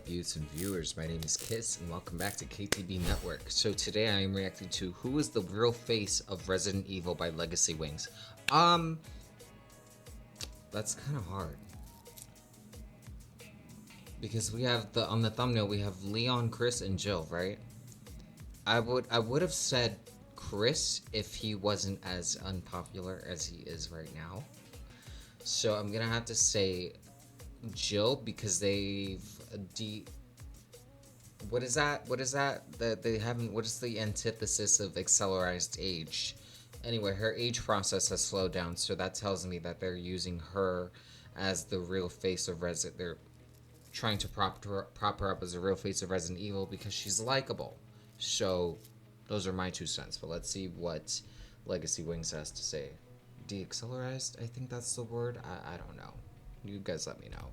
up, youths and viewers? My name is Kiss, and welcome back to KTB Network. So today I am reacting to Who is the Real Face of Resident Evil by Legacy Wings. That's kind of hard. Because we have on the thumbnail we have Leon, Chris, and Jill, right? I would have said Chris if he wasn't as unpopular as he is right now. So I'm gonna have to say Jill because they've what is that? That they haven't. What is the antithesis of accelerated age? Anyway, her age process has slowed down, so that tells me that they're using her as the real face of Resident. They're trying to prop her up as a real face of Resident Evil because she's likable. So those are my 2 cents. But let's see what Legacy Wings has to say. De-accelerized, I think that's the word. I don't know. You guys let me know.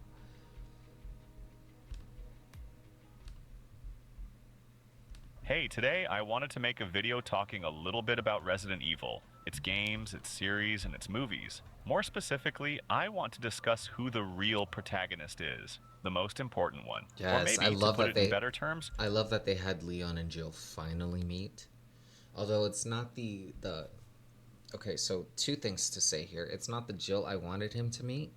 Hey, today I wanted to make a video talking a little bit about Resident Evil, its games, its series, and its movies. More specifically, I want to discuss who the real protagonist is, the most important one. Yes, or maybe, I love to put that it in better terms, I love that they had Leon and Jill finally meet. Although it's not the okay, so 2 things to say here. It's not the Jill I wanted him to meet.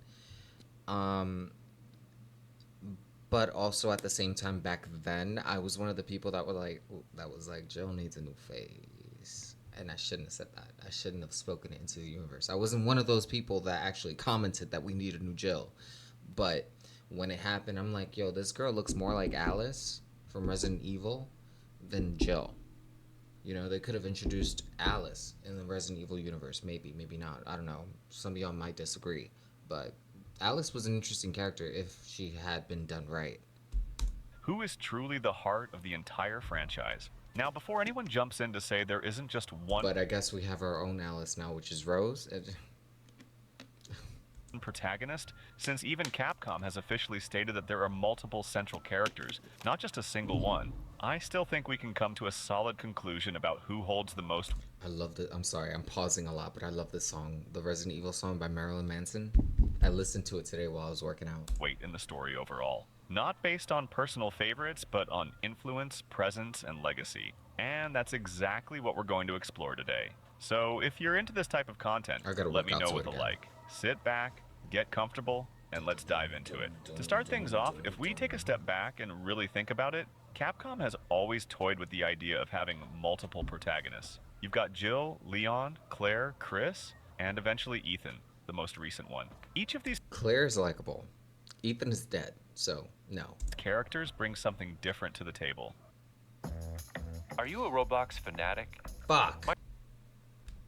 But also at the same time, back then, I was one of the people that was like, Jill needs a new face. And I shouldn't have said that. I shouldn't have spoken it into the universe. I wasn't one of those people that actually commented that we need a new Jill. But when it happened, I'm like, yo, this girl looks more like Alice from Resident Evil than Jill. You know, they could have introduced Alice in the Resident Evil universe. Maybe, maybe not. I don't know. Some of y'all might disagree. But Alice was an interesting character if she had been done right. who is truly the heart of the entire franchise? Now, before anyone jumps in to say there isn't just one But I guess we have our own Alice now, which is Rose. protagonist, since even Capcom has officially stated that there are multiple central characters, not just a single one, I still think we can come to a solid conclusion about who holds the most I love it. I'm sorry, I'm pausing a lot, but I love this song, the Resident Evil song by Marilyn Manson. I listened to it today while I was working out. weight in the story overall. Not based on personal favorites, but on influence, presence, and legacy. And that's exactly what we're going to explore today. So if you're into this type of content, I gotta let work me out know to with it a again. like. Sit back, get comfortable, and let's dive into it. To start things off, if we take a step back and really think about it, Capcom has always toyed with the idea of having multiple protagonists. You've got Jill, Leon, Claire, Chris, and eventually Ethan, the most recent one. Each of these Claire is likable. Ethan is dead, so no. characters bring something different to the table. Are you a Roblox fanatic? Fuck!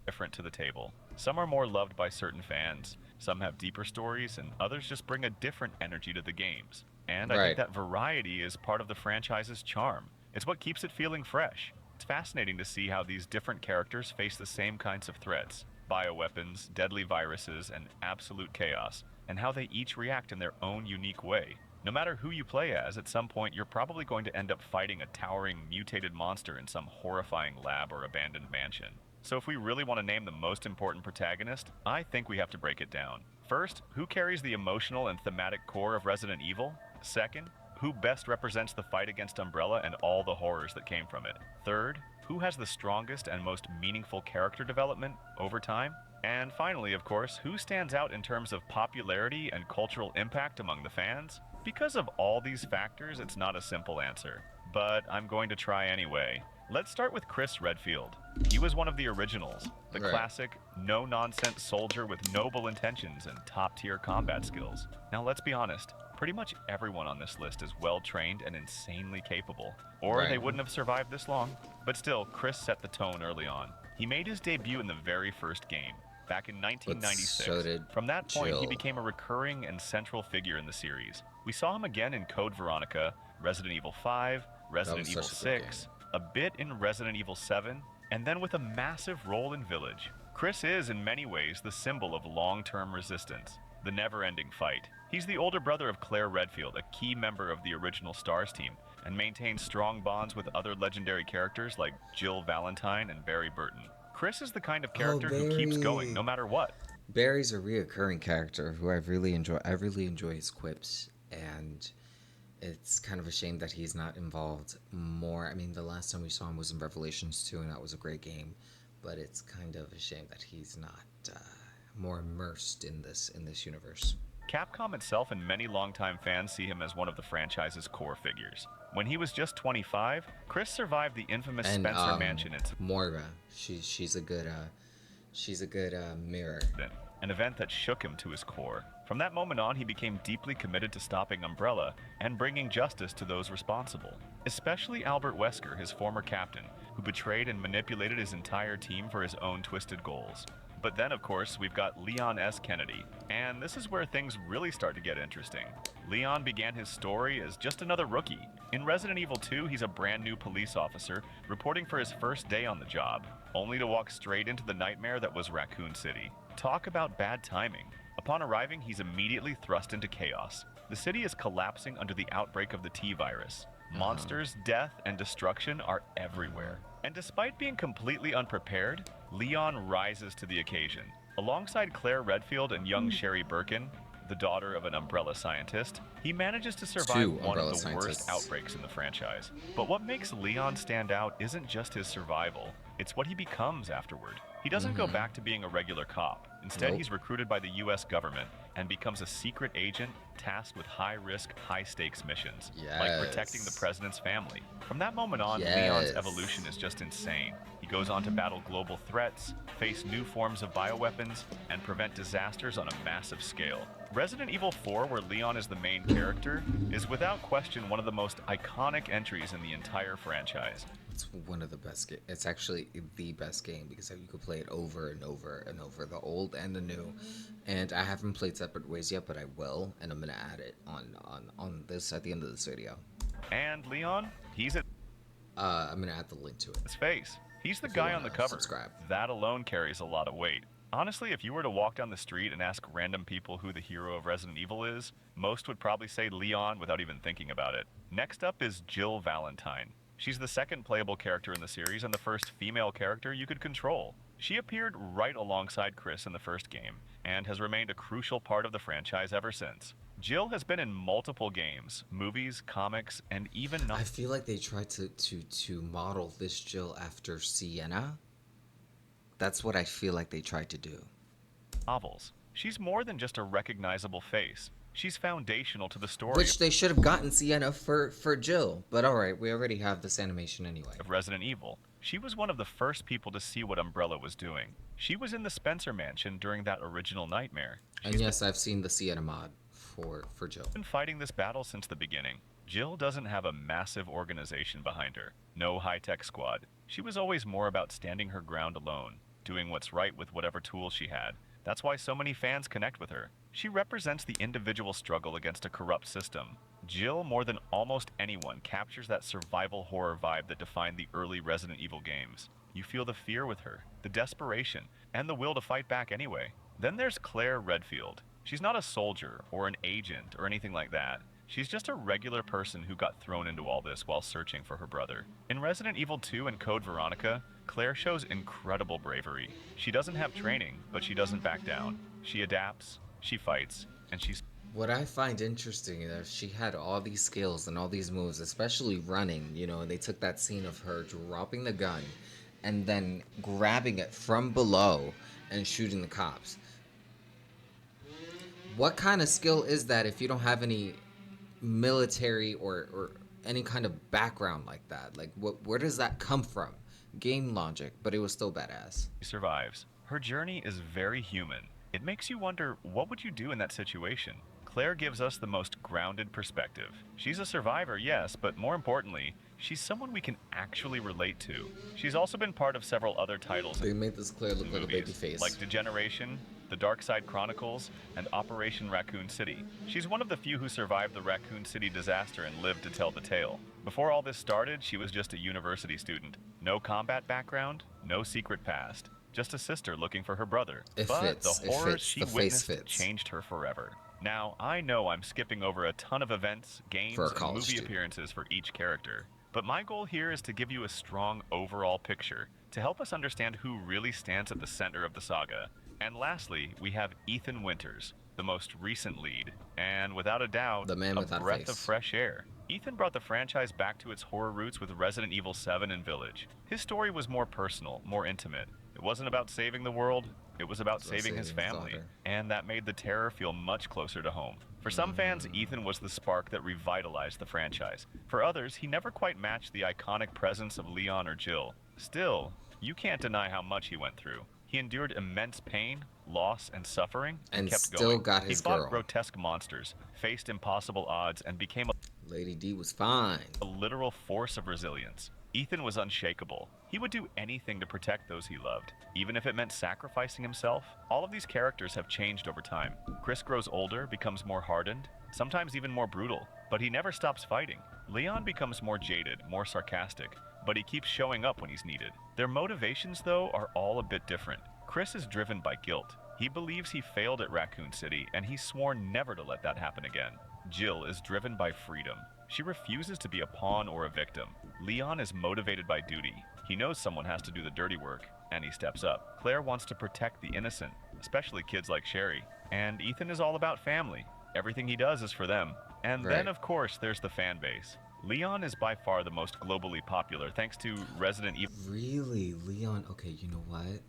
Different to the table. Some are more loved by certain fans, some have deeper stories, and others just bring a different energy to the games. And I Right. think that variety is part of the franchise's charm. It's what keeps it feeling fresh. It's fascinating to see how these different characters face the same kinds of threats, bioweapons, deadly viruses, and absolute chaos, and how they each react in their own unique way. No matter who you play as, at some point you're probably going to end up fighting a towering mutated monster in some horrifying lab or abandoned mansion. So if we really want to name the most important protagonist, I think we have to break it down. First, who carries the emotional and thematic core of Resident Evil? Second, who best represents the fight against Umbrella and all the horrors that came from it? Third, who has the strongest and most meaningful character development over time? And finally, of course, who stands out in terms of popularity and cultural impact among the fans? Because of all these factors, it's not a simple answer, but I'm going to try anyway. Let's start with Chris Redfield. He was one of the originals, the Right. classic, no-nonsense soldier with noble intentions and top-tier combat skills. Now let's be honest, pretty much everyone on this list is well-trained and insanely capable, or Right. they wouldn't have survived this long. But still, Chris set the tone early on. He made his debut in the very first game, back in 1996. so did From that point, he Jill. became a recurring and central figure in the series. We saw him again in Code Veronica, Resident Evil 5, Resident Evil such a good 6, a bit in Resident Evil 7, and then with a massive role in Village. Chris is, in many ways, the symbol of long-term resistance, the never-ending fight. He's the older brother of Claire Redfield, a key member of the original STARS team, and maintains strong bonds with other legendary characters like Jill Valentine and Barry Burton. Chris is the kind of character who keeps going Barry. no matter what. Barry's a reoccurring character who I really enjoy. I really enjoy his quips, and it's kind of a shame that he's not involved more. I mean, the last time we saw him was in Revelations 2, and that was a great game. But it's kind of a shame that he's not more immersed in this universe. Capcom itself and many longtime fans see him as one of the franchise's core figures. When he was just 25, Chris survived the infamous And Spencer Mansion incident, Morga, she's a good mirror. an event that shook him to his core. From that moment on, he became deeply committed to stopping Umbrella and bringing justice to those responsible, especially Albert Wesker, his former captain, who betrayed and manipulated his entire team for his own twisted goals. But then, of course, we've got Leon S. Kennedy, and this is where things really start to get interesting. Leon began his story as just another rookie. In Resident Evil 2, he's a brand new police officer reporting for his first day on the job, only to walk straight into the nightmare that was Raccoon City. Talk about bad timing. Upon arriving, he's immediately thrust into chaos. The city is collapsing under the outbreak of the T-virus. Monsters, death, and destruction are everywhere. And despite being completely unprepared, Leon rises to the occasion. Alongside Claire Redfield and young Sherry Birkin, the daughter of an Umbrella scientist, he manages to survive Two one of Umbrella the scientists. worst outbreaks in the franchise. But what makes Leon stand out isn't just his survival, it's what he becomes afterward. He doesn't go back to being a regular cop. Instead, Nope. he's recruited by the US government and becomes a secret agent tasked with high-risk, high-stakes missions, like protecting the Yes. president's family. From that moment on, Yes. Leon's evolution is just insane. He goes on to battle global threats, face new forms of bioweapons, and prevent disasters on a massive scale. Resident Evil 4, where Leon is the main character, is without question one of the most iconic entries in the entire franchise. It's one of the best games. It's actually the best game because you could play it over and over and over, the old and the new. And I haven't played Separate Ways yet, but I will, and I'm gonna add it on this at the end of this video. And Leon, he's at I'm gonna add the link to it. his face. He's the If you guy on the wanna cover. subscribe. That alone carries a lot of weight. Honestly, if you were to walk down the street and ask random people who the hero of Resident Evil is, most would probably say Leon without even thinking about it. Next up is Jill Valentine. She's the second playable character in the series and the first female character you could control. She appeared right alongside Chris in the first game, and has remained a crucial part of the franchise ever since. Jill has been in multiple games, movies, comics, and even I feel like they tried to model this Jill after Sienna. That's what I feel like they tried to do. novels. She's more than just a recognizable face. She's foundational to the story Which they should have gotten Sienna for Jill. But alright, we already have this animation anyway. of Resident Evil. She was one of the first people to see what Umbrella was doing. She was in the Spencer Mansion during that original nightmare. And yes, I've seen the Sienna mod for Jill. Been fighting this battle since the beginning. Jill doesn't have a massive organization behind her. No high-tech squad. She was always more about standing her ground alone, doing what's right with whatever tools she had. That's why so many fans connect with her. She represents the individual struggle against a corrupt system. Jill, more than almost anyone, captures that survival horror vibe that defined the early Resident Evil games. You feel the fear with her, the desperation, and the will to fight back anyway. Then there's Claire Redfield. She's not a soldier or an agent or anything like that. She's just a regular person who got thrown into all this while searching for her brother. In Resident Evil 2 and Code Veronica, Claire shows incredible bravery. She doesn't have training, but she doesn't back down. She adapts, she fights, and she's What I find interesting is she had all these skills and all these moves, especially running, and they took that scene of her dropping the gun and then grabbing it from below and shooting the cops. What kind of skill is that if you don't have any military or any kind of background like that? Like, where does that come from? Game logic, but it was still badass. survives. Her journey is very human. It makes you wonder, what would you do in that situation? Claire gives us the most grounded perspective. She's a survivor, yes, but more importantly, she's someone we can actually relate to. She's also been part of several other titles They made this Claire look and like a movies, baby face. like Degeneration, The Dark Side Chronicles, and Operation Raccoon City. She's one of the few who survived the Raccoon City disaster and lived to tell the tale. Before all this started, she was just a university student. No combat background, no secret past. Just a sister looking for her brother. It But fits, the it horrors fits, she the face witnessed fits. changed her forever. Now, I know I'm skipping over a ton of events, games, For a and college movie student. appearances for each character. But my goal here is to give you a strong overall picture to help us understand who really stands at the center of the saga. And lastly, we have Ethan Winters, the most recent lead, and without a doubt, The man a without a breath of face. fresh air. Ethan brought the franchise back to its horror roots with Resident Evil 7 and Village. His story was more personal, more intimate. It wasn't about saving the world, it was about It's about saving his saving his family, daughter. and that made the terror feel much closer to home. For some fans, Ethan was the spark that revitalized the franchise. For others, he never quite matched the iconic presence of Leon or Jill. Still, you can't deny how much he went through. He endured immense pain, loss, and suffering, and kept still going. got He his fought girl. grotesque monsters, faced impossible odds, and became Lady D was fine. a literal force of resilience. Ethan was unshakable. He would do anything to protect those he loved, even if it meant sacrificing himself. All of these characters have changed over time. Chris grows older, becomes more hardened, sometimes even more brutal, but he never stops fighting. Leon becomes more jaded, more sarcastic, but he keeps showing up when he's needed. Their motivations, though, are all a bit different. Chris is driven by guilt. He believes he failed at Raccoon City, and he's sworn never to let that happen again. Jill is driven by freedom. She refuses to be a pawn or a victim. Leon is motivated by duty. He knows someone has to do the dirty work, and he steps up. Claire wants to protect the innocent, especially kids like Sherry. And Ethan is all about family. Everything he does is for them. And then, Right. of course, there's the fan base. Leon is by far the most globally popular thanks to Resident Evil Really, Leon? Okay, you know what?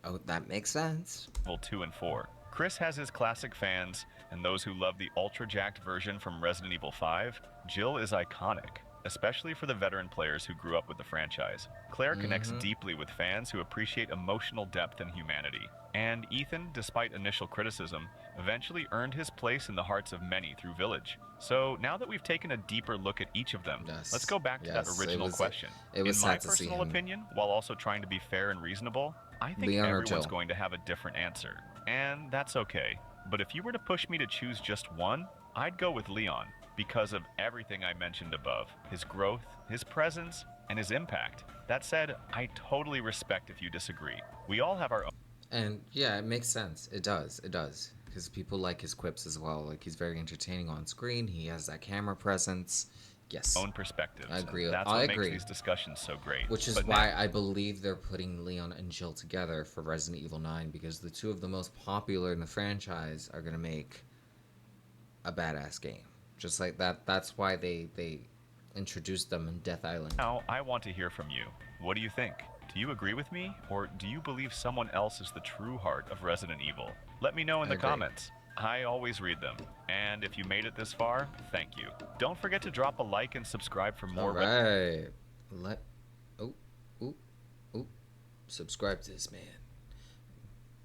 Oh, that makes sense. 2 and 4. Chris has his classic fans and those who love the ultra-jacked version from Resident Evil 5. Jill is iconic, especially for the veteran players who grew up with the franchise. Claire connects deeply with fans who appreciate emotional depth and humanity. And Ethan, despite initial criticism, eventually earned his place in the hearts of many through Village. So now that we've taken a deeper look at each of them, Yes, let's go back to yes, that it original was- question. it was In my sad to see personal him. opinion, while also trying to be fair and reasonable, I think Leon or everyone's Jill? going to have a different answer. And that's okay. But if you were to push me to choose just one, I'd go with Leon because of everything I mentioned above. His growth, his presence, and his impact. That said, I totally respect if you disagree. We all have our And yeah, it makes sense. It does. It does. Because people like his quips as well. Like, he's very entertaining on screen. He has that camera presence. Yes. own perspectives. I agree. And that's I what agree. makes these discussions so great. Which is But why now- I believe they're putting Leon and Jill together for Resident Evil 9. Because the two of the most popular in the franchise are going to make a badass game. Just like that. That's why they introduced them in Death Island. Now, I want to hear from you. What do you think? Do you agree with me, or do you believe someone else is the true heart of Resident Evil? Let me know in I the agree. comments. I always read them. And if you made it this far, thank you. Don't forget to drop a like and subscribe for more. Alright. Subscribe to this man.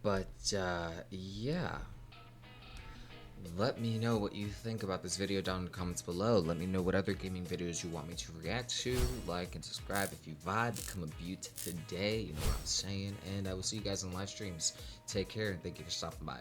But, yeah. Let me know what you think about this video down in the comments below. Let me know what other gaming videos you want me to react to. Like and subscribe if you vibe. Become a beaut today. You know what I'm saying. And I will see you guys on live streams. Take care and thank you for stopping by.